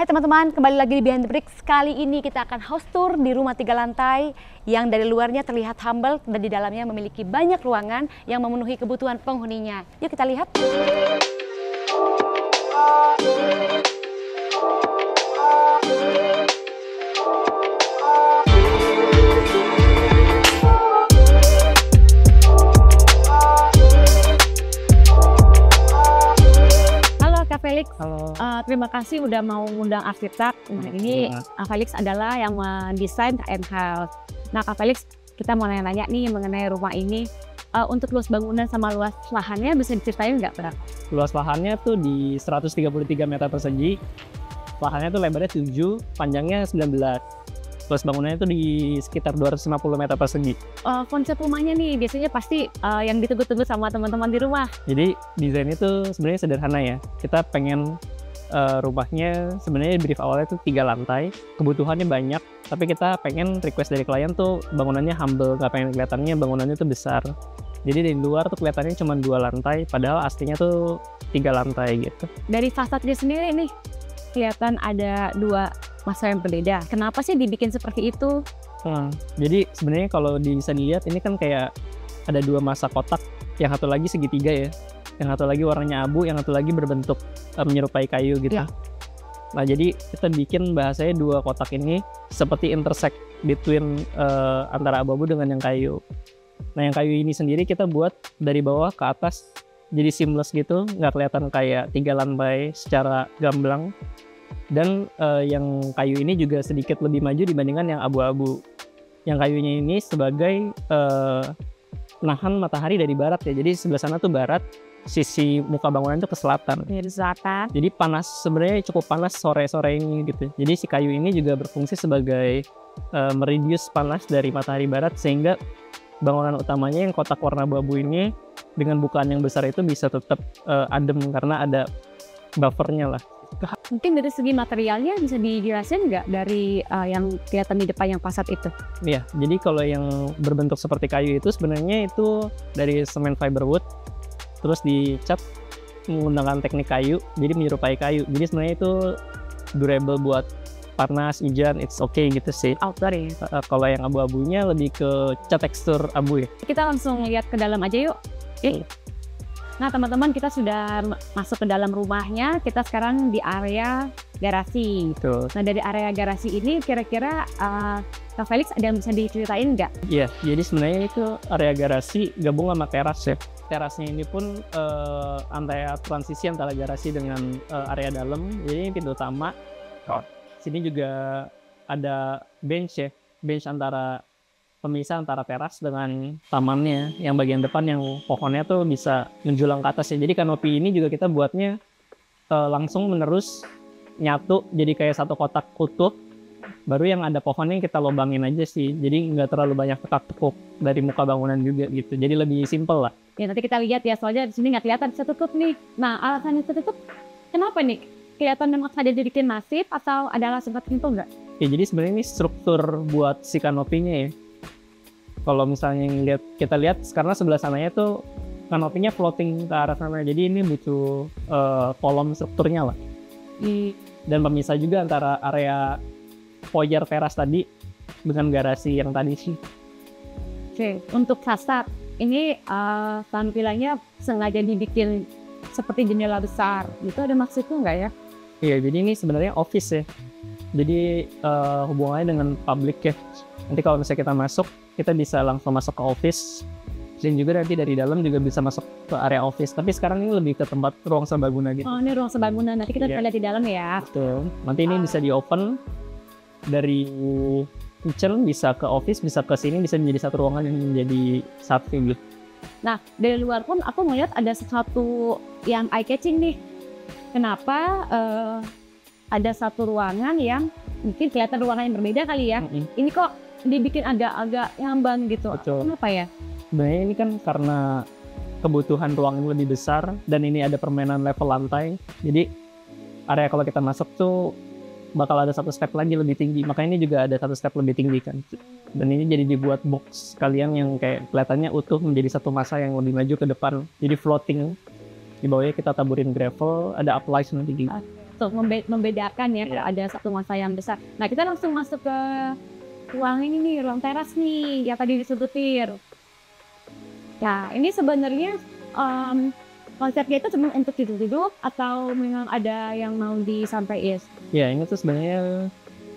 Hai teman-teman, kembali lagi di Behind the Bricks. Kali ini kita akan house tour di rumah 3 lantai yang dari luarnya terlihat humble dan di dalamnya memiliki banyak ruangan yang memenuhi kebutuhan penghuninya. Yuk kita lihat. Felix, halo. Terima kasih udah mau undang arsitek. Nah, ini Felix adalah yang mendesain KN House. Nah, Kak Felix, kita mau nanya-nanya nih mengenai rumah ini. Untuk luas bangunan sama luas lahannya bisa diceritain nggak, Bang? Luas lahannya tuh di 133 meter persegi. Lahannya tuh lebarnya 7, panjangnya 19. Luas bangunannya tuh di sekitar 250 meter persegi. Konsep rumahnya nih biasanya pasti yang ditunggu-tunggu sama teman-teman di rumah. Jadi desainnya tuh sebenarnya sederhana ya. Kita pengen rumahnya sebenarnya brief awalnya tuh 3 lantai. Kebutuhannya banyak, tapi kita pengen request dari klien tuh bangunannya humble, nggak pengen kelihatannya bangunannya tuh besar. Jadi dari luar tuh kelihatannya cuma 2 lantai, padahal aslinya tuh 3 lantai gitu. Dari fasadnya sendiri nih, kelihatan ada 2 masa yang berbeda. Kenapa sih dibikin seperti itu? Jadi sebenarnya kalau bisa dilihat ini kan kayak ada 2 masa kotak, yang satu lagi segitiga ya, yang satu lagi warnanya abu, yang satu lagi berbentuk menyerupai kayu gitu. Ya. Nah jadi kita bikin bahasanya 2 kotak ini seperti intersect between antara abu-abu dengan yang kayu. Nah yang kayu ini sendiri kita buat dari bawah ke atas jadi seamless gitu, nggak kelihatan kayak 3 lantai secara gamblang. Dan yang kayu ini juga sedikit lebih maju dibandingkan yang abu-abu. Yang kayunya ini sebagai nahan matahari dari barat ya. Jadi sebelah sana tuh barat, sisi muka bangunan itu ke selatan. Di selatan. Jadi panas, sebenarnya cukup panas sore-sore ini gitu. Jadi si kayu ini juga berfungsi sebagai mereduce panas dari matahari barat, sehingga bangunan utamanya yang kotak warna abu-abu ini dengan bukaan yang besar itu bisa tetap adem karena ada buffernya lah. Mungkin dari segi materialnya bisa dijelasin nggak dari yang kelihatan di depan yang fasad itu? Iya, jadi kalau yang berbentuk seperti kayu itu sebenarnya itu dari semen fiberwood, terus dicat menggunakan teknik kayu, jadi menyerupai kayu. Jadi sebenarnya itu durable buat panas, hujan, it's okay gitu sih. Outdoor ya? Kalau yang abu-abunya lebih ke cat tekstur abu ya. Kita langsung lihat ke dalam aja yuk. Oke. Nah teman-teman, kita sudah masuk ke dalam rumahnya. Kita sekarang di area garasi. Betul. Nah dari area garasi ini kira-kira Kak Felix ada yang bisa diceritain nggak? Iya, jadi sebenarnya itu area garasi gabung sama teras ya. Terasnya ini pun antara transisi antara garasi dengan area dalam. Jadi ini pintu utama. Sini juga ada bench ya, bench antara pemisah antara teras dengan tamannya, yang bagian depan yang pohonnya tuh bisa menjulang ke atas ya. Jadi kanopi ini juga kita buatnya langsung menerus nyatu jadi kayak satu kotak utuh, baru yang ada pohonnya kita lobangin aja sih, jadi nggak terlalu banyak tekuk-tekuk dari muka bangunan juga gitu, jadi lebih simple lah. Ya nanti kita lihat ya, soalnya di sini nggak kelihatan tertutup nih. Nah alasannya tertutup kenapa nih? Kelihatan memang ada dibikin masif atau ada alasan tertentu nggak? Ya jadi sebenarnya ini struktur buat si kanopinya ya. Kalau misalnya kita lihat karena sebelah sananya tuh kanopinya floating ke arah sana, jadi ini butuh kolom strukturnya lah. Dan pemisah juga antara area foyer teras tadi dengan garasi yang tadi sih. Oke, untuk fasad ini tampilannya sengaja dibikin seperti jendela besar, itu ada maksudnya nggak ya? Iya, jadi ini sebenarnya office ya. Jadi hubungannya dengan publik ya. Nanti kalau misalnya kita masuk, kita bisa langsung masuk ke office, dan juga nanti dari dalam juga bisa masuk ke area office. Tapi sekarang ini lebih ke tempat ruang serbaguna gitu. Oh, ini ruang serbaguna. Nanti kita bisa lihat di dalam ya. Betul. Nanti ini bisa di open dari kitchen, bisa ke office, bisa ke sini, bisa menjadi satu ruangan yang menjadi satu gitu. Nah, dari luar pun aku melihat ada sesuatu yang eye catching nih. Kenapa ada satu ruangan yang mungkin kelihatan ruangan yang berbeda kali ya? Ini kok dibikin agak ngambang gitu. Betul. Kenapa ya? Sebenarnya ini kan karena kebutuhan ruang yang lebih besar dan ini ada permainan level lantai. Jadi area kalau kita masuk tuh bakal ada satu step lagi lebih tinggi. Makanya ini juga ada satu step lebih tinggi kan. Dan ini jadi dibuat box kalian yang kayak kelihatannya utuh menjadi satu masa yang lebih maju ke depan. Jadi floating. Di bawahnya kita taburin gravel, ada uplight nanti gitu. untuk membedakan ya kalau ada satu masa yang besar. Nah kita langsung masuk ke ruang ini nih, ruang teras nih yang tadi disebutin. Ya ini sebenarnya konsepnya itu cuma untuk duduk-duduk atau memang ada yang mau disampaikan? Ya ini tuh sebenarnya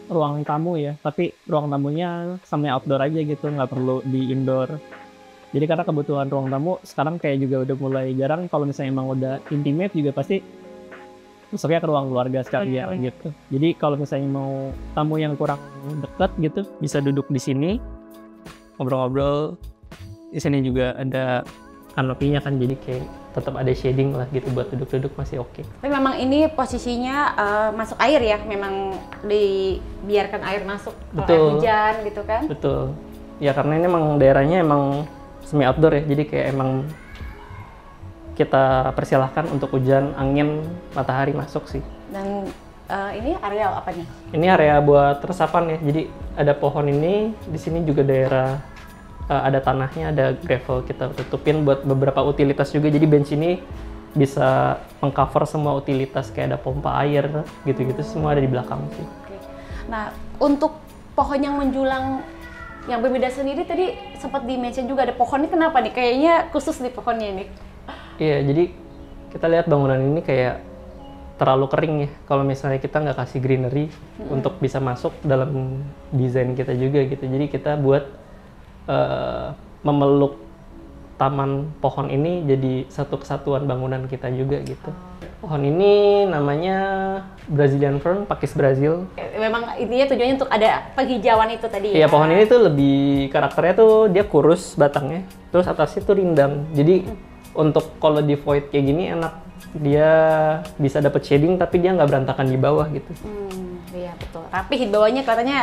ruang tamu ya, tapi ruang tamunya semi outdoor aja gitu, nggak perlu di indoor. Jadi karena kebutuhan ruang tamu sekarang kayak juga udah mulai jarang, kalau misalnya emang udah intimate juga pasti masuknya ke ruang keluarga sekalian gitu. Jadi kalau misalnya mau tamu yang kurang dekat gitu, bisa duduk di sini, ngobrol-ngobrol. Di sini juga ada kanopinya kan, jadi kayak tetap ada shading lah gitu buat duduk-duduk masih oke. Tapi memang ini posisinya masuk air ya, memang dibiarkan air masuk kalau air hujan gitu kan? Betul. Ya karena ini emang daerahnya emang semi outdoor ya, jadi kayak emang kita persilahkan untuk hujan, angin, matahari masuk sih. Dan ini area apa nih? Ini area buat resapan ya, jadi ada pohon ini, di sini juga daerah ada tanahnya, ada gravel kita tutupin buat beberapa utilitas juga, jadi bench ini bisa mengcover semua utilitas kayak ada pompa air gitu-gitu, semua ada di belakang sih. Oke. Nah untuk pohon yang menjulang yang berbeda sendiri tadi sempat di-mention juga ada pohon ini, kenapa nih? Kayaknya khusus di pohonnya ini. Iya, jadi kita lihat bangunan ini kayak terlalu kering ya. Kalau misalnya kita nggak kasih greenery untuk bisa masuk dalam desain kita juga gitu. Jadi kita buat memeluk taman pohon ini jadi satu kesatuan bangunan kita juga gitu. Pohon ini namanya Brazilian Fern, Pakis Brazil. Memang intinya tujuannya untuk ada penghijauan itu tadi ya? Iya, pohon ini tuh lebih karakternya tuh dia kurus batangnya, terus atasnya tuh rindang. Jadi untuk kalau di void kayak gini enak, dia bisa dapet shading tapi dia nggak berantakan di bawah gitu. Iya betul, rapi di bawahnya kelihatannya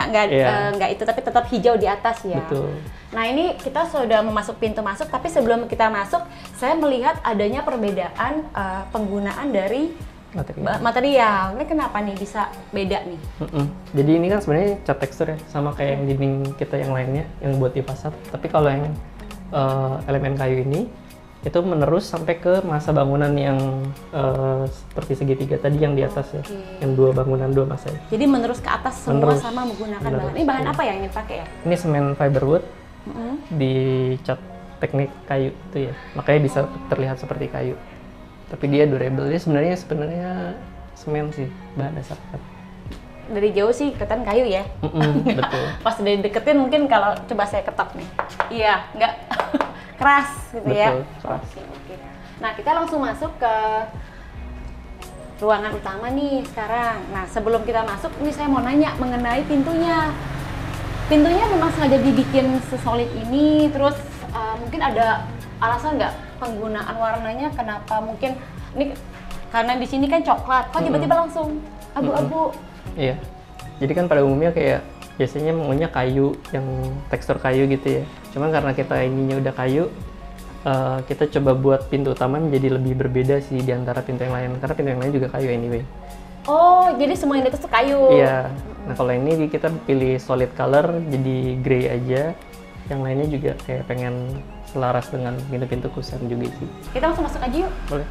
nggak itu, tapi tetap hijau di atas ya. Betul. Nah ini kita sudah memasuk pintu masuk, tapi sebelum kita masuk, saya melihat adanya perbedaan penggunaan dari material. Ini kenapa nih bisa beda nih? Jadi ini kan sebenarnya cat tekstur ya, sama kayak yang dinding kita yang lainnya yang buat di fasad. Tapi kalau yang elemen kayu ini itu menerus sampai ke masa bangunan yang seperti segitiga tadi yang di atas ya, yang dua bangunan dua masa ya. Jadi menerus ke atas semua sama menggunakan bahan. Ini bahan apa ya yang dipakai ya? Ini semen fiberwood dicat teknik kayu itu ya, makanya bisa terlihat seperti kayu. Tapi dia durable, dia sebenarnya semen sih bahan dasar. Dari jauh sih kelihatan kayu ya. Betul. Pas dari deketin mungkin kalau coba saya ketok nih, iya nggak keras gitu. Betul, ya. Keras. Oke. Nah kita langsung masuk ke ruangan utama nih sekarang. Nah sebelum kita masuk, ini saya mau nanya mengenai pintunya. Pintunya memang sengaja dibikin sesolid ini, terus mungkin ada alasan nggak penggunaan warnanya? Kenapa mungkin ini karena di sini kan coklat, kok tiba-tiba langsung abu-abu? Iya, jadi kan pada umumnya kayak biasanya maunya kayu, yang tekstur kayu gitu ya. Cuman karena kita ininya udah kayu, kita coba buat pintu utama menjadi lebih berbeda sih di antara pintu yang lain. Karena pintu yang lain juga kayu anyway. Oh, jadi semua yang di atas tuh kayu? Iya, nah kalau ini kita pilih solid color, jadi grey aja. Yang lainnya juga kayak pengen selaras dengan pintu-pintu kusen juga sih. Kita langsung masuk aja yuk? Boleh.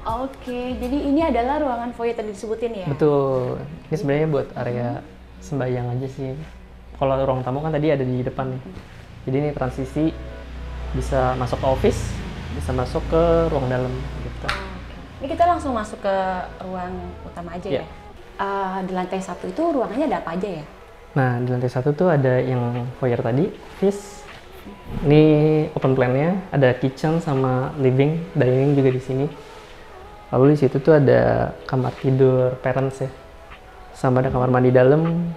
Oke, jadi ini adalah ruangan foyer tadi disebutin ya? Betul, ini sebenarnya buat area sembahyang aja sih. Kalau ruang tamu kan tadi ada di depan nih. Jadi ini transisi bisa masuk ke office, bisa masuk ke ruang dalam gitu. Ini kita langsung masuk ke ruang utama aja ya? Di lantai 1 itu ruangannya ada apa aja ya? Nah, di lantai 1 tuh ada yang foyer tadi, office. Ini open plan-nya, ada kitchen sama living, dining juga di sini. Lalu di situ tuh ada kamar tidur parents ya, sama ada kamar mandi dalam,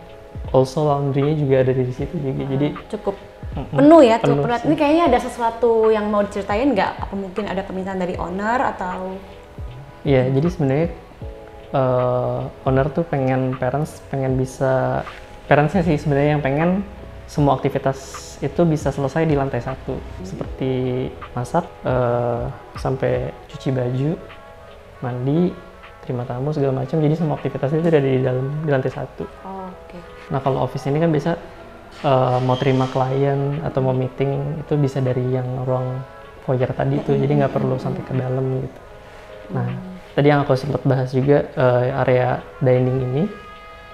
also laundry-nya juga ada di situ juga. Jadi cukup penuh ya, penuh cukup penuh. Ini kayaknya ada sesuatu yang mau diceritain nggak? Apa mungkin ada permintaan dari owner atau? Iya, jadi sebenarnya owner tuh pengen parentsnya sih sebenarnya yang pengen semua aktivitas itu bisa selesai di lantai 1, seperti masak, sampai cuci baju, mandi, terima tamu segala macam. Jadi semua aktivitas itu ada di lantai 1. Oke. Nah kalau office ini kan bisa mau terima klien atau mau meeting itu bisa dari yang ruang foyer tadi tuh, jadi nggak perlu sampai ke dalam gitu. Nah tadi yang aku sempat bahas juga, area dining ini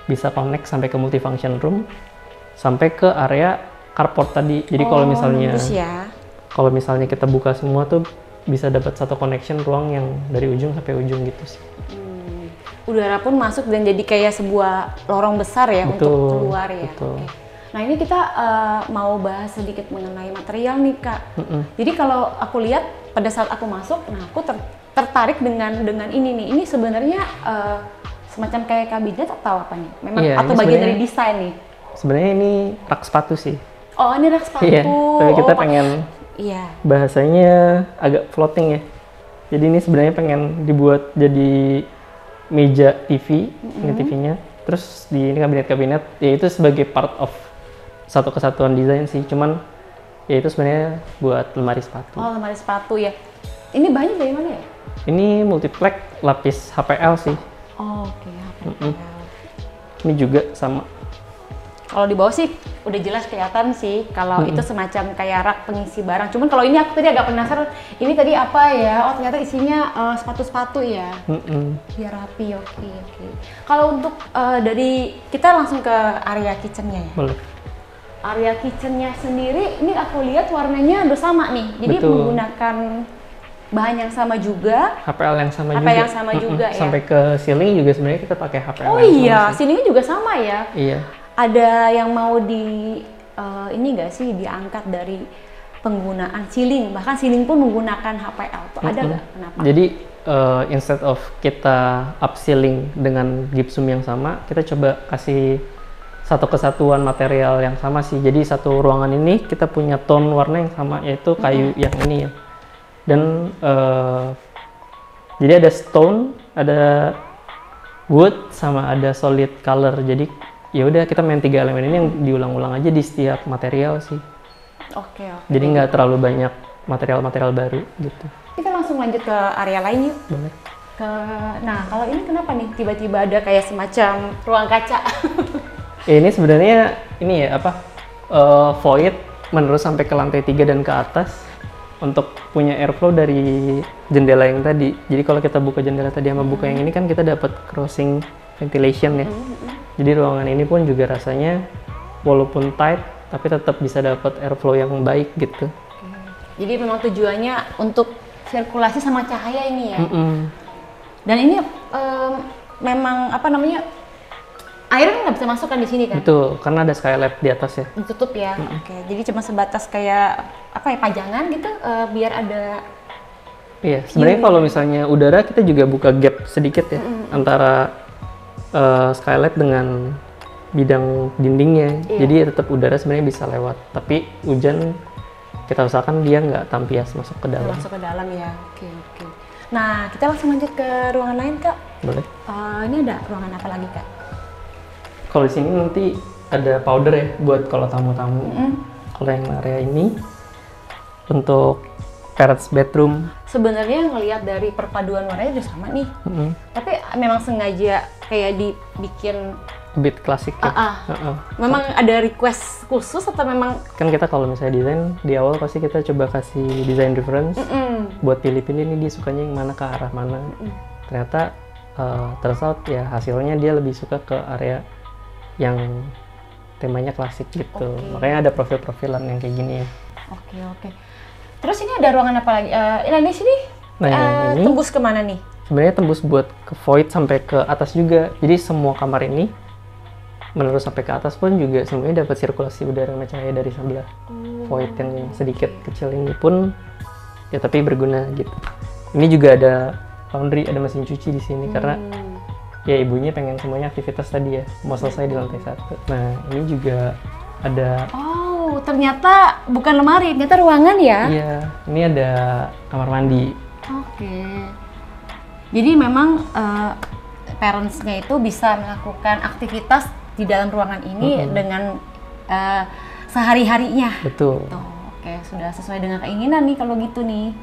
bisa connect sampai ke multifunction room, sampai ke area carport tadi. Jadi kalau misalnya bagus ya. kalau misalnya kita buka semua tuh bisa dapat satu connection ruang yang dari ujung sampai ujung gitu sih. Udara pun masuk dan jadi kayak sebuah lorong besar ya Betul, untuk keluar ya. betul. Oke. Nah ini kita mau bahas sedikit mengenai material nih Kak. Jadi kalau aku lihat pada saat aku masuk, nah aku tertarik dengan ini nih. Ini sebenarnya semacam kayak kabinet atau apa nih? Memang Iya, atau ini bagian dari sebenarnya- desain nih? Sebenarnya ini rak sepatu sih. Oh ini rak sepatu. Iya, tapi kita Oh, pengen Iya. bahasanya agak floating ya. Jadi ini sebenarnya pengen dibuat jadi meja TV, ini TV-nya. Terus di ini kabinet-kabinet, ya itu sebagai part of satu kesatuan desain sih. Cuman ya itu sebenarnya buat lemari sepatu. Oh lemari sepatu ya. Ini bahannya dari mana ya? Ini multiplex lapis HPL sih. Oh, oke. HPL. Ini juga sama. Kalau di bawah sih udah jelas kelihatan sih kalau itu semacam kayak rak pengisi barang. Cuman kalau ini aku tadi agak penasaran, ini tadi apa ya? Oh ternyata isinya sepatu-sepatu ya. Biar rapi, oke. Kalau untuk dari kita langsung ke area kitchennya ya. Boleh. Area kitchennya sendiri, ini aku lihat warnanya udah sama nih. Jadi Betul. menggunakan bahan yang sama juga. HPL yang sama HPL juga. yang sama juga ya. Sampai ke ceiling juga sebenarnya kita pakai HPL Oh yang sama iya, sih. sininya juga sama ya. Iya. Ada yang mau ini nggak sih diangkat dari penggunaan ceiling, bahkan ceiling pun menggunakan HPL tuh ada nggak? Kenapa? Jadi instead of kita upceiling dengan gypsum yang sama, kita coba kasih satu kesatuan material yang sama sih. Jadi satu ruangan ini kita punya tone warna yang sama, yaitu kayu yang ini ya. Dan jadi ada stone, ada wood, sama ada solid color. Jadi ya udah kita main 3 elemen ini yang diulang-ulang aja di setiap material sih. Oke. Jadi nggak terlalu banyak material-material baru gitu. Kita langsung lanjut ke area lain yuk. Boleh. Nah kalau ini kenapa nih tiba-tiba ada kayak semacam ruang kaca? Ini sebenarnya ini ya apa void menerus sampai ke lantai 3 dan ke atas untuk punya airflow dari jendela yang tadi. Jadi kalau kita buka jendela tadi sama buka yang ini kan kita dapat crossing ventilation ya. Jadi ruangan ini pun juga rasanya walaupun tight tapi tetap bisa dapat airflow yang baik gitu. Jadi memang tujuannya untuk sirkulasi sama cahaya ini ya. Dan ini memang apa namanya? Air kan nggak bisa masuk kan di sini kan? Betul, karena ada skylight di atas ya. Ditutup ya. Oke. Jadi cuma sebatas kayak apa ya pajangan gitu biar ada. Iya, sebenarnya kalau misalnya udara kita juga buka gap sedikit ya antara skylight dengan bidang dindingnya. Jadi tetap udara sebenarnya bisa lewat. Tapi hujan kita usahakan dia nggak tampias masuk ke dalam. Masuk ke dalam ya. Oke. Nah kita langsung lanjut ke ruangan lain Kak. Boleh. Ini ada ruangan apa lagi Kak? Kalau di sini nanti ada powder ya buat kalau tamu-tamu. Kalau yang area ini untuk parents bedroom. Sebenarnya ngelihat dari perpaduan warnanya udah sama nih. Tapi memang sengaja kayak dibikin A bit klasik ya. memang ada request khusus atau memang Kan kita kalau misalnya desain di awal pasti kita coba kasih design reference buat pilih-pilih nih dia sukanya yang mana ke arah mana. Ternyata turns out ya hasilnya dia lebih suka ke area yang temanya klasik gitu. Makanya ada profil-profilan yang kayak gini ya. Oke. Terus ini ada ruangan apa lagi? Ini sini. Nah, yang ini tembus kemana nih? sebenarnya tembus buat ke void sampai ke atas juga. Jadi semua kamar ini menerus sampai ke atas pun juga semuanya dapat sirkulasi udara sama cahaya dari sebelah. Void yang sedikit kecil ini pun ya tapi berguna gitu. Ini juga ada laundry, ada mesin cuci di sini karena ya ibunya pengen semuanya aktivitas tadi ya mau selesai di lantai 1. Nah ini juga ada. Oh ternyata bukan lemari, ternyata ruangan ya? Iya, ini ada kamar mandi. Oke. Jadi memang parents-nya itu bisa melakukan aktivitas di dalam ruangan ini dengan sehari-harinya. Betul. Tuh, oke, sudah sesuai dengan keinginan nih kalau gitu nih.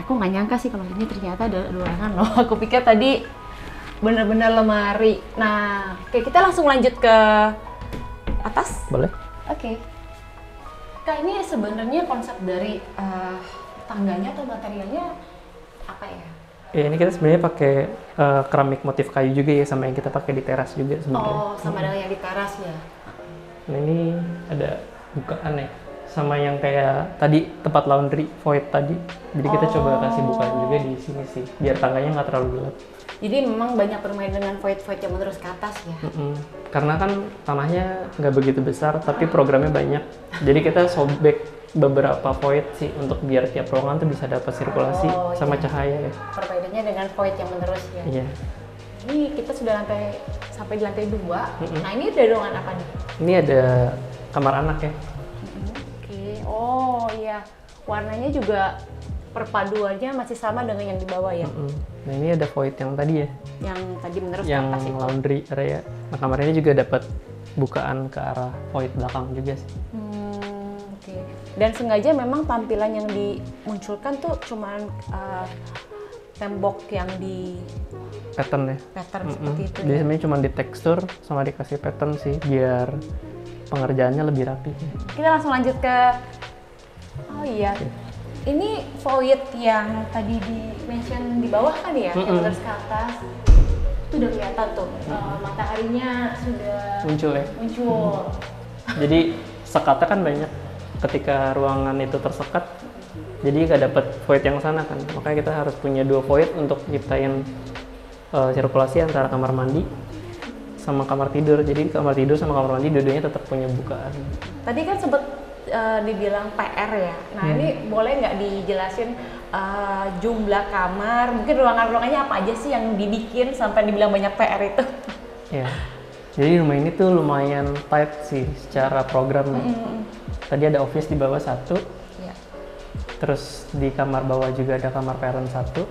Aku nggak nyangka sih kalau ini ternyata ada ruangan loh. Aku pikir tadi benar-benar lemari. Nah, oke kita langsung lanjut ke atas. Boleh. Oke. Kak, ini sebenarnya konsep dari tangganya atau materialnya apa ya? Ya ini kita sebenarnya pakai keramik motif kayu juga ya, sama yang kita pakai di teras juga sebenarnya. Oh, sama dengan yang di teras ya. Nah ini ada bukaan ya, sama yang kayak tadi tempat laundry void tadi. Jadi kita coba kasih bukaan juga di sini sih, biar tangganya nggak terlalu gelap. Jadi memang banyak bermain dengan void-void yang terus ke atas ya. Karena kan tanahnya nggak begitu besar, tapi programnya banyak. Jadi kita sobek beberapa void sih untuk biar tiap ruangan tuh bisa dapat sirkulasi sama cahaya ya. Perbedaannya dengan void yang menerus ya. Iya. Ini kita sudah sampai di lantai 2. Nah ini ada ruangan apa nih? Ini ada kamar anak ya. Oke. Oh iya. Warnanya juga perpaduannya masih sama dengan yang di bawah ya. Nah ini ada void yang tadi ya. Yang tadi menerus ke Yang atas itu. laundry area. Nah kamar ini juga dapat bukaan ke arah void belakang juga sih. Oke. Dan sengaja memang tampilan yang dimunculkan tuh cuman tembok yang di Pattern ya. pattern seperti itu Jadi ya. sebenarnya cuma di tekstur sama dikasih pattern sih biar pengerjaannya lebih rapi. Kita langsung lanjut ke oh iya. Ini void yang tadi di mention di bawah kan ya, yang terus ke atas. Itu udah kelihatan tuh mataharinya sudah Muncul ya. muncul. Jadi sekatnya kan banyak. Ketika ruangan itu tersekat, jadi nggak dapat void yang sana kan. Makanya kita harus punya 2 void untuk nyiptain sirkulasi antara kamar mandi sama kamar tidur. Jadi kamar tidur sama kamar mandi dua-duanya tetap punya bukaan. Tadi kan sempet dibilang PR ya. Nah ini boleh nggak dijelasin jumlah kamar, mungkin ruangan-ruangannya apa aja sih yang dibikin sampai dibilang banyak PR itu? Ya. Jadi rumah ini tuh lumayan tight sih secara program. Tadi ada office di bawah 1. Ya. Terus di kamar bawah juga ada kamar parent 1.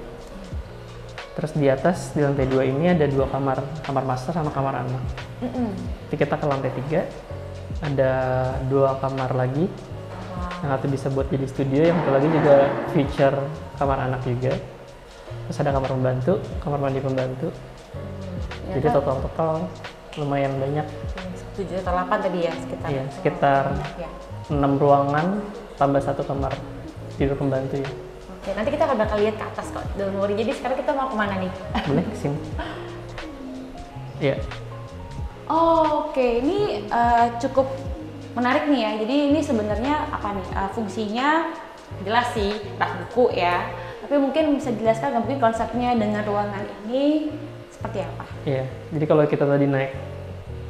Terus di atas di lantai 2 ini ada 2 kamar, kamar master sama kamar anak. Nanti kita ke lantai 3, ada 2 kamar lagi. Yang satu bisa buat jadi studio, yang satu lagi juga feature kamar anak juga. Terus ada kamar pembantu, kamar mandi pembantu. Jadi total lumayan banyak. 7 atau 8 tadi ya sekitar. Iya, sekitar Ya. 6 ruangan tambah 1 kamar tidur pembantu ya. Oke, nanti kita bakal lihat ke atas kok. Don't worry. Jadi sekarang kita mau kemana nih? Boleh kesini? Iya. Oh, oke, ini cukup menarik nih ya. Jadi ini sebenarnya apa nih? Fungsinya jelas sih, rak buku ya. Tapi mungkin bisa dijelaskan nggak mungkin konsepnya dengan ruangan ini seperti apa? Iya. Jadi kalau kita tadi naik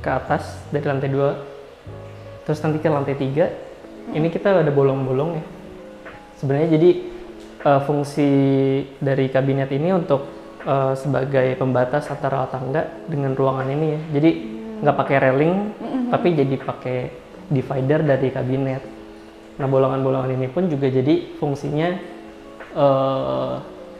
ke atas dari lantai 2, terus nanti ke lantai 3, ini kita ada bolong-bolong ya. Sebenarnya jadi fungsi dari kabinet ini untuk sebagai pembatas antara tangga dengan ruangan ini ya. Jadi nggak pakai railing, tapi jadi pakai divider dari kabinet. Nah bolongan-bolongan ini pun juga jadi fungsinya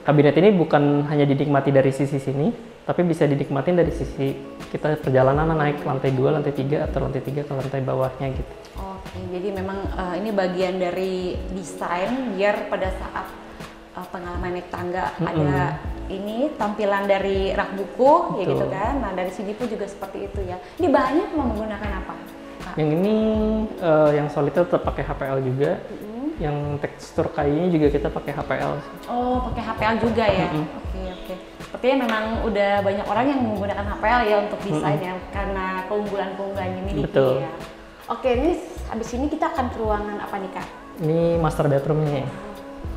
kabinet ini bukan hanya dinikmati dari sisi sini, tapi bisa dinikmatin dari sisi kita perjalanan naik lantai 2, lantai 3, atau lantai 3 ke lantai bawahnya gitu. Oke, jadi memang ini bagian dari desain biar pada saat pengalaman naik tangga ada ini tampilan dari rak buku ya gitu kan. Nah dari sini pun juga seperti itu ya. Ini bahannya menggunakan apa? Yang ini yang solid itu tetap pakai HPL juga. Yang tekstur kayunya juga kita pakai HPL. Oh, pakai HPL juga ya. Oke. Sepertinya memang udah banyak orang yang menggunakan HPL ya untuk desain ya karena keunggulan-keunggulannya ini Betul. ya. Oke, ini habis ini kita akan ke ruangan apa nih Kak? Ini master bedroomnya ya.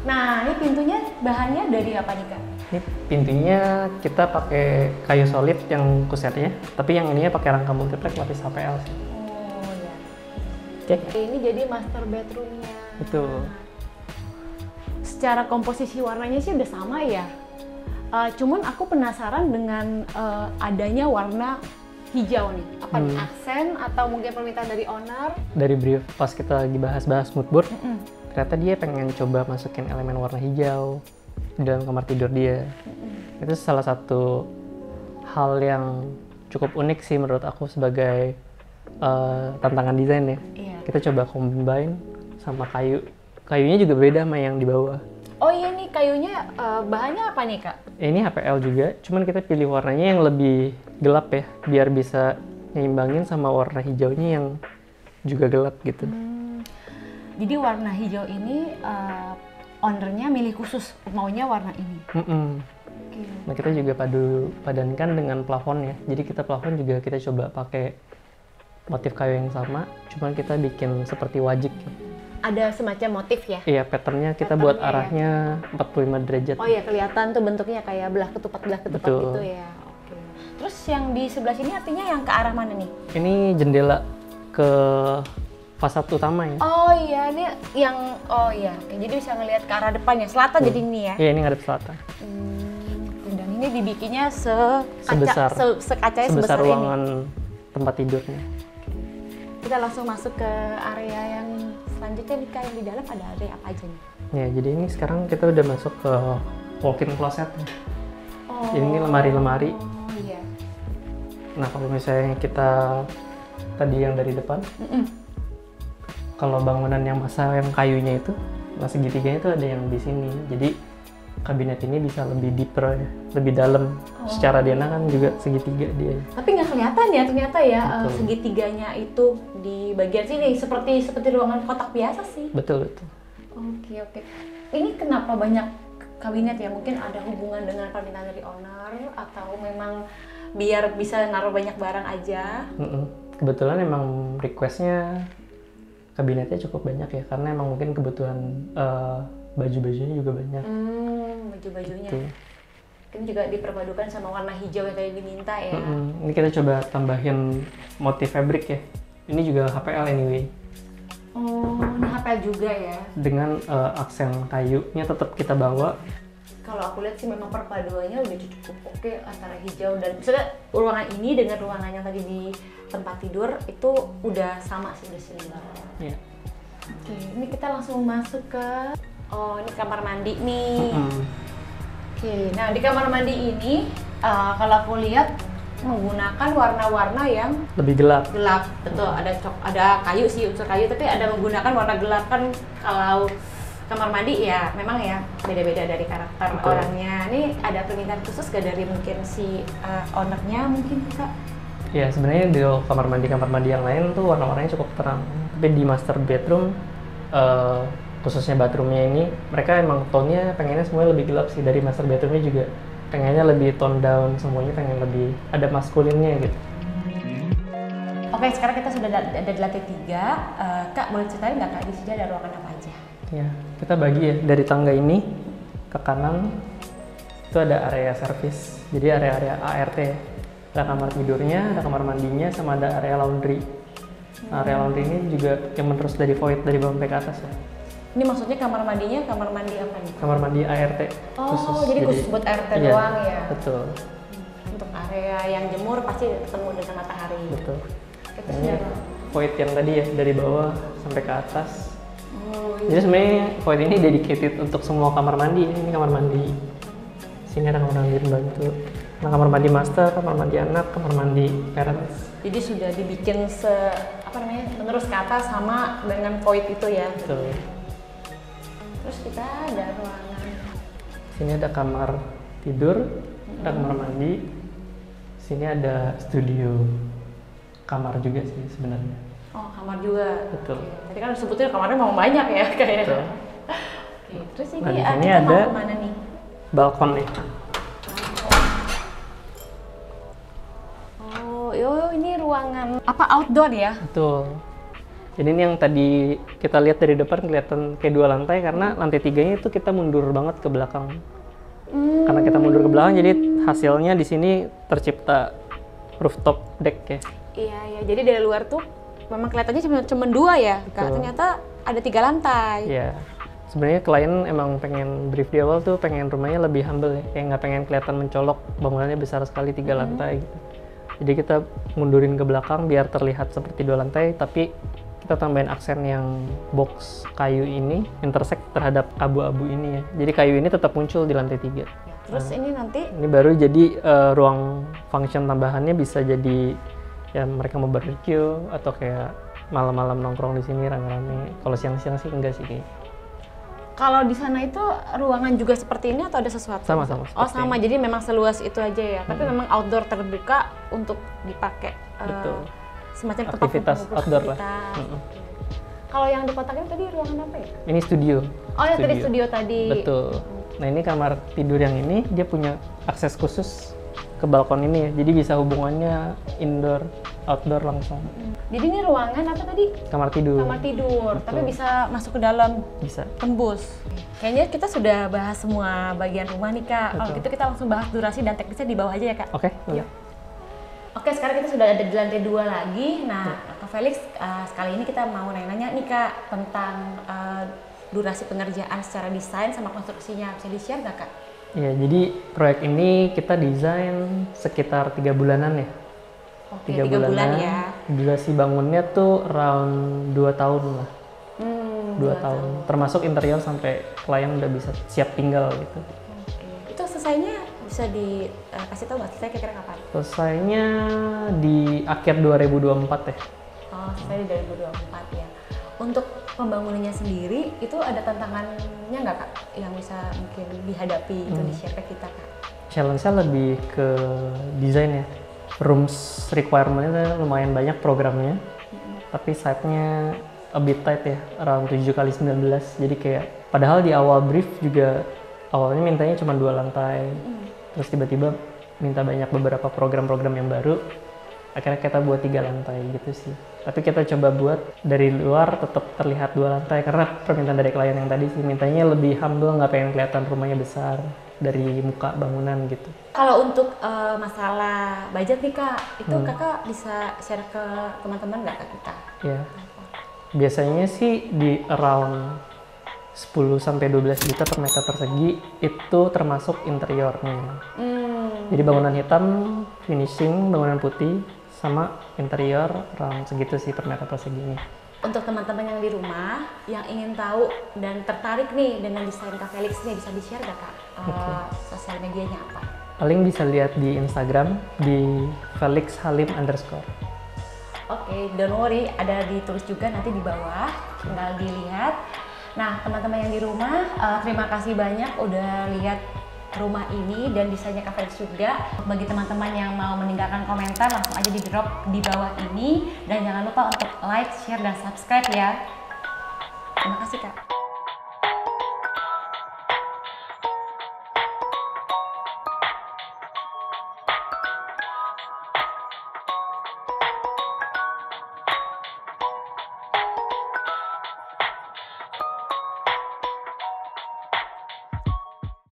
Nah, ini pintunya bahannya dari apa nih Kak? Ini pintunya kita pakai kayu solid yang kusetnya, tapi yang ininya pakai rangka multiplex lapis HPL sih. Oh ya. Oke. Ini jadi master bedroomnya. Betul. Secara komposisi warnanya sih udah sama ya. Cuman aku penasaran dengan adanya warna hijau nih. Apa nih, aksen atau mungkin permintaan dari owner? Dari brief pas kita lagi bahas mood board, ternyata dia pengen coba masukin elemen warna hijau di dalam kamar tidur dia. Itu salah satu hal yang cukup unik sih menurut aku sebagai tantangan desain ya. Iya. Kita coba combine sama kayu. Kayunya juga beda sama yang di bawah. Oh iya nih kayunya bahannya apa nih Kak? Ini HPL juga, cuman kita pilih warnanya yang lebih gelap ya, biar bisa nyimbangin sama warna hijaunya yang juga gelap gitu. Jadi warna hijau ini ownernya milih khusus maunya warna ini. Nah kita juga padankan dengan plafon ya. Jadi kita plafon juga kita coba pakai motif kayu yang sama, cuman kita bikin seperti wajik. Ada semacam motif ya? Iya, patternnya kita buat Patternnya arahnya 45 derajat. Oh iya, kelihatan tuh bentuknya kayak belah ketupat Betul. gitu ya. Oke. Terus yang di sebelah sini artinya yang ke arah mana nih? Ini jendela ke fasad utama ya. Oh iya, ini yang Oke, jadi bisa ngelihat ke arah depannya, selatan jadi ini ya. Iya, ini ngadep selatan. Dan ini dibikinnya Sebesar sebesar ini. ruangan tempat tidurnya. Kita langsung masuk ke area yang selanjutnya nih Kak, yang di dalam ada area apa aja nih? Ya, jadi ini sekarang kita udah masuk ke walk-in closet. Oh. Jadi ini lemari-lemari. Oh iya. Nah, kalau misalnya kita tadi yang dari depan, kalau bangunan yang masa yang kayunya itu, nah segitiganya itu ada yang di sini. Jadi kabinet ini bisa lebih deeper ya, lebih dalam. Secara Diana kan juga segitiga dia. Tapi nggak kelihatan ya ternyata ya Betul. segitiganya itu di bagian sini seperti ruangan kotak biasa sih. Betul. Oke. Ini kenapa banyak kabinet ya? Mungkin ada hubungan dengan permintaan dari owner atau memang biar bisa naruh banyak barang aja? Kebetulan emang requestnya kabinetnya cukup banyak ya, karena emang mungkin kebutuhan baju-bajunya juga banyak. Baju-bajunya. Gitu. Mungkin juga diperpadukan sama warna hijau yang tadi diminta ya. Ini kita coba tambahin motif fabric ya. Ini juga HPL anyway. Oh, ini HPL juga ya. Dengan aksen kayunya tetap kita bawa. Kalau aku lihat sih memang perpaduannya udah cukup oke antara hijau dan misalnya ruangan ini dengan ruangan yang tadi di tempat tidur itu udah sama sih, udah seimbang. Iya. Oke, ini kita langsung masuk ke ini kamar mandi nih. Oke, nah di kamar mandi ini kalau aku lihat menggunakan warna-warna yang Lebih gelap. betul. Ada kayu sih, unsur kayu, tapi ada menggunakan warna gelap. Kan kalau kamar mandi ya memang ya beda-beda dari karakter Betul. orangnya. Ini ada permintaan khusus gak dari mungkin si ownernya mungkin Kak? Ya sebenarnya di kamar mandi yang lain tuh warna-warnanya cukup terang. Tapi di master bedroom, khususnya bathroomnya ini, mereka emang tone-nya pengennya semuanya lebih gelap sih. Dari master bedroomnya juga pengennya lebih tone down, semuanya pengen lebih ada maskulinnya gitu. Oke, sekarang kita sudah ada di lantai 3. Kak, boleh ceritain nggak Kak, di sini ada ruangan apa aja? Ya, kita bagi ya dari tangga ini ke kanan itu ada area service. Jadi area-area ART. Ada kamar tidurnya, ada kamar mandinya, sama ada area laundry. Nah, area laundry ini juga yang menerus dari void dari bawah sampai ke atas ya. Ini maksudnya kamar mandinya kamar mandi apa nih? Kamar mandi ART Jadi khusus buat ART iya, doang ya? Betul. Untuk area yang jemur pasti ketemu dengan matahari. Betul. Itu Ini sudah. void yang tadi ya dari bawah sampai ke atas. Oh, Jadi sebenarnya void ini dedicated untuk semua kamar mandi. Ini kamar mandi. Sini ada kamar mandi pembantu. Nah, kamar mandi master, kamar mandi anak, kamar mandi parents. Jadi sudah dibikin menerus ke atas sama dengan void itu ya. Betul. Terus kita ada ruangan. Sini ada kamar tidur, ada kamar mandi. Sini ada studio. Kamar juga sih sebenarnya. Oh, kamar juga. Betul. Oke. Tadi kan sebetulnya kamarnya mau banyak ya kayaknya. Betul. Oke. Terus ini, Nah, di sini kita ada mau kemana nih? Balkon nih. Oh, ini ruangan apa outdoor ya? Betul. Jadi ini yang tadi kita lihat dari depan kelihatan kayak 2 lantai karena lantai 3-nya itu kita mundur banget ke belakang. Karena kita mundur ke belakang jadi hasilnya di sini tercipta rooftop deck ya. Iya. Jadi dari luar tuh memang kelihatannya cuma 2 ya, Kak. Betul. Ternyata ada 3 lantai. Iya. Sebenarnya klien emang pengen brief di awal tuh pengen rumahnya lebih humble ya, kayak nggak pengen kelihatan mencolok, bangunannya besar sekali 3 lantai gitu. Jadi kita mundurin ke belakang biar terlihat seperti 2 lantai, tapi kita tambahin aksen yang box kayu ini intersect terhadap abu-abu ini ya. Jadi kayu ini tetap muncul di lantai 3. Terus ini nanti Ini baru jadi ruang function tambahannya bisa jadi ya mereka mau barbecue atau kayak malam-malam nongkrong di sini rame-rame. Kalau siang-siang sih enggak sih kayaknya. kalau di sana itu ruangan juga seperti ini atau ada sesuatu? Sama-sama. Oh, sama. Jadi memang seluas itu aja ya. Tapi memang outdoor terbuka untuk dipakai. Betul. Semacam tempat Aktivitas kumpul-kumpul outdoor lah. aktivitas. Oke. Kalau yang di kotak ini tadi ruangan apa ya? Ini studio. Oh ya tadi studio tadi. Betul. Nah ini kamar tidur yang ini dia punya akses khusus ke balkon ini ya, jadi bisa hubungannya indoor, outdoor langsung. Jadi ini ruangan apa tadi? Kamar tidur. Kamar tidur, Betul. tapi bisa masuk ke dalam, Bisa. tembus. Kayaknya kita sudah bahas semua bagian rumah nih Kak. Kalau Betul. gitu kita langsung bahas durasi dan teknisnya di bawah aja ya Kak. Oke, boleh. Oke, sekarang kita sudah ada di lantai 2 lagi. Nah, Kak Felix, sekali ini kita mau nanya-nanya nih Kak tentang durasi pengerjaan secara desain sama konstruksinya. Bisa di-share nggak Kak? Ya, jadi proyek ini kita desain sekitar 3 bulanan ya. Oke, 3 bulan ya. Durasi bangunnya tuh around 2 tahun lah. 2 tahun. Termasuk interior sampai klien udah bisa siap tinggal gitu. Oke. Itu selesainya bisa dikasih tahu nggak? Selesai kira-kira kapan? Selesainya di akhir 2024 ya. Oh, selesai di 2024 ya. Untuk pembangunannya sendiri, itu ada tantangannya nggak Kak? Yang bisa mungkin dihadapi, itu di-share ke kita Kak? Challenge-nya lebih ke desain ya. Rooms requirement-nya lumayan banyak programnya. Tapi site-nya a bit tight ya, around 7x19. Jadi kayak, padahal di awal brief juga awalnya mintanya cuma 2 lantai. Terus tiba-tiba minta banyak beberapa program-program yang baru. Akhirnya kita buat 3 lantai gitu sih. Tapi kita coba buat dari luar tetap terlihat 2 lantai karena permintaan dari klien yang tadi sih mintanya lebih humble, nggak pengen kelihatan rumahnya besar dari muka bangunan gitu. Kalau untuk masalah budget nih Kak, itu Kakak bisa share ke teman-teman nggak ke kita? Ya, biasanya sih di around 10-12 juta per meter persegi itu termasuk interiornya. Jadi bangunan hitam, finishing, bangunan putih, sama interior around segitu sih per meter persegi ini. Untuk teman-teman yang di rumah yang ingin tahu dan tertarik nih dengan desain Kak Felix nih, bisa di-share nggak Kak? Sosial medianya apa? Paling bisa lihat di Instagram di @felixhalim_. Oke, don't worry, ada ditulis juga nanti di bawah, tinggal dilihat. Nah, teman-teman yang di rumah, terima kasih banyak udah lihat rumah ini dan desainnya Kak Felix juga. Bagi teman-teman yang mau meninggalkan komentar, langsung aja di drop di bawah ini. Dan jangan lupa untuk like, share, dan subscribe ya. Terima kasih Kak.